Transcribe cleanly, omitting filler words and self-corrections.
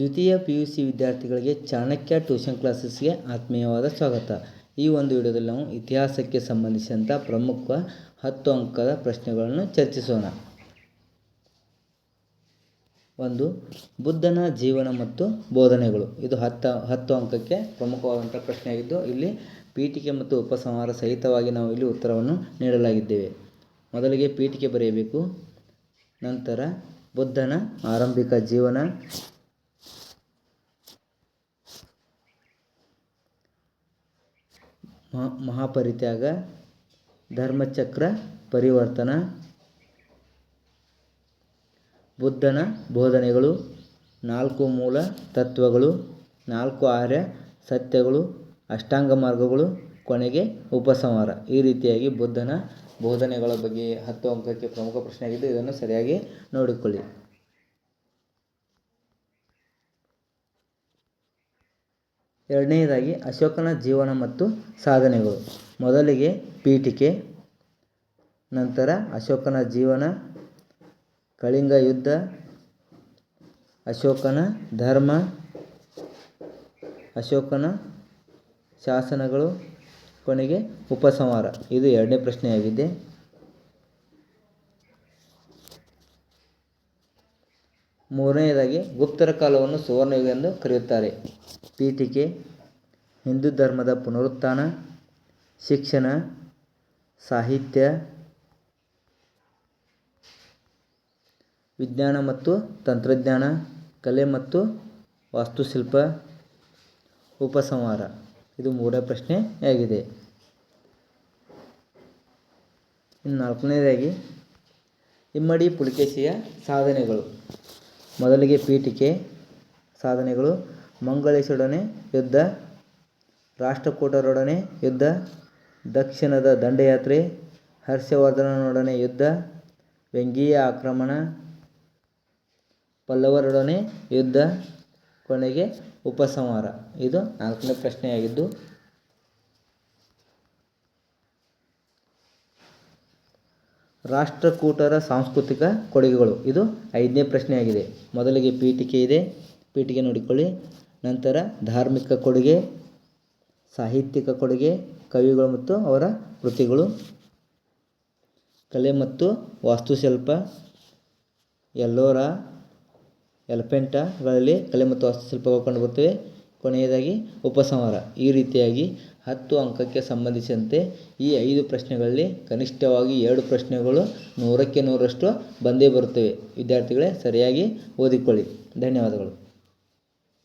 ದ್ವಿತೀಯ PUC ವಿದ್ಯಾರ್ಥಿಗಳಿಗೆ Chanakya tuition ಕ್ಲಾಸಸ್ಗೆ ಆತ್ಮೀಯವಾದ ಸ್ವಾಗತ. ಈ ಒಂದು ವಿಡಿಯೋದಲ್ಲಿ ನಾವು ಇತಿಹಾಸಕ್ಕೆ ಸಂಬಂಧಿಸಿದಂಥ ಪ್ರಮುಖ 10 ಅಂಕದ ಪ್ರಶ್ನೆಗಳನ್ನು ಚರ್ಚಿಸೋಣ. ಒಂದು, ಬುದ್ಧನ ಜೀವನ ಮತ್ತು ಬೋಧನೆಗಳು. ಇದು 10 ಅಂಕಕ್ಕೆ ಪ್ರಮುಖವಾದಂಥ ಪ್ರಶ್ನೆಯಾಗಿದ್ದು, ಇಲ್ಲಿ ಪೀಠಿಕೆ ಮತ್ತು ಉಪಸಂಹಾರ ಸಹಿತವಾಗಿ ನಾವು ಇಲ್ಲಿ ಉತ್ತರವನ್ನು ನೀಡಲಾಗಿದ್ದೇವೆ. ಮೊದಲಿಗೆ ಪೀಠಿಕೆ ಬರೆಯಬೇಕು. ನಂತರ ಬುದ್ಧನ ಆರಂಭಿಕ ಜೀವನ, ಮಹಾಪರಿತ್ಯಾಗ, ಧರ್ಮಚಕ್ರ ಪರಿವರ್ತನ, ಬುದ್ಧನ ಬೋಧನೆಗಳು, 4 ಮೂಲ ತತ್ವಗಳು, 4 ಆರ್ಯ ಸತ್ಯಗಳು, ಅಷ್ಟಾಂಗ ಮಾರ್ಗಗಳು, ಕೊನೆಗೆ ಉಪಸಂಹಾರ. ಈ ರೀತಿಯಾಗಿ ಬುದ್ಧನ ಬೋಧನೆಗಳ ಬಗ್ಗೆ 10 ಅಂಕಕ್ಕೆ ಪ್ರಮುಖ ಪ್ರಶ್ನೆಯಾಗಿದ್ದು, ಇದನ್ನು ಸರಿಯಾಗಿ ನೋಡಿಕೊಳ್ಳಿ. ಎರಡನೆಯದಾಗಿ ಅಶೋಕನ ಜೀವನ ಮತ್ತು ಸಾಧನೆಗಳು. ಮೊದಲಿಗೆ ಪೀಠಿಕೆ, ನಂತರ ಅಶೋಕನ ಜೀವನ, ಕಳಿಂಗ ಯುದ್ಧ, ಅಶೋಕನ ಧರ್ಮ, ಅಶೋಕನ ಶಾಸನಗಳು, ಕೊನೆಗೆ ಉಪಸಂಹಾರ. ಇದು ಎರಡನೇ ಪ್ರಶ್ನೆಯಾಗಿದೆ. ಮೂರನೆಯದಾಗಿ ಗುಪ್ತರ ಕಾಲವನ್ನು ಸುವರ್ಣಯುಗ ಎಂದು ಕರೆಯುತ್ತಾರೆ. ಪೀಠಿಕೆ, ಹಿಂದೂ ಧರ್ಮದ ಪುನರುತ್ಥಾನ, ಶಿಕ್ಷಣ, ಸಾಹಿತ್ಯ, ವಿಜ್ಞಾನ ಮತ್ತು ತಂತ್ರಜ್ಞಾನ, ಕಲೆ ಮತ್ತು ವಾಸ್ತುಶಿಲ್ಪ, ಉಪಸಂಹಾರ. ಇದು ಮೂರನೇ ಪ್ರಶ್ನೆಯಾಗಿದೆ. ಇನ್ನು ನಾಲ್ಕನೇದಾಗಿ ಇಮ್ಮಡಿ ಪುಲಿಕೇಶಿಯ ಸಾಧನೆಗಳು. ಮೊದಲಿಗೆ ಪೀಠಿಕೆ ಸಾಧನೆಗಳು: ಮಂಗಳೇಶರೊಡನೆ ಯುದ್ಧ, ರಾಷ್ಟ್ರಕೂಟರೊಡನೆ ಯುದ್ಧ, ದಕ್ಷಿಣದ ದಂಡಯಾತ್ರೆ, ಹರ್ಷವರ್ಧನನೊಡನೆ ಯುದ್ಧ, ವೆಂಗೀಯ ಆಕ್ರಮಣ, ಪಲ್ಲವರೊಡನೆ ಯುದ್ಧ, ಕೊನೆಗೆ ಉಪಸಂಹಾರ. ಇದು 4ನೇ ಪ್ರಶ್ನೆಯಾಗಿದ್ದು, ರಾಷ್ಟ್ರಕೂಟರ ಸಾಂಸ್ಕೃತಿಕ ಕೊಡುಗೆಗಳು. ಇದು 5ನೇ ಪ್ರಶ್ನೆಯಾಗಿದೆ. ಮೊದಲಿಗೆ ಪೀಠಿಕೆ ಇದೆ, ಪೀಠಿಕೆ ನೋಡಿಕೊಳ್ಳಿ. ನಂತರ ಧಾರ್ಮಿಕ ಕೊಡುಗೆ, ಸಾಹಿತ್ಯಿಕ ಕೊಡುಗೆ, ಕವಿಗಳು ಮತ್ತು ಅವರ ಕೃತಿಗಳು, ಕಲೆ ಮತ್ತು ವಾಸ್ತುಶಿಲ್ಪ, ಎಲ್ಲೋರಾ, ಎಲಿಫೆಂಟಾಗಳಲ್ಲಿ ಕಲೆ ಮತ್ತು ವಾಸ್ತುಶಿಲ್ಪಗಳು ಕಂಡುಬರುತ್ತವೆ. ಕೊನೆಯದಾಗಿ ಉಪಸಂಹಾರ. ಈ ರೀತಿಯಾಗಿ 10 ಅಂಕಕ್ಕೆ ಸಂಬಂಧಿಸಿದಂತೆ ಈ 5 ಪ್ರಶ್ನೆಗಳಲ್ಲಿ ಕನಿಷ್ಠವಾಗಿ 2 ಪ್ರಶ್ನೆಗಳು 100ಕ್ಕೆ 100ರಷ್ಟು ಬಂದೇ ಬರುತ್ತವೆ. ವಿದ್ಯಾರ್ಥಿಗಳೇ, ಸರಿಯಾಗಿ ಓದಿಕೊಳ್ಳಿ. ಧನ್ಯವಾದಗಳು.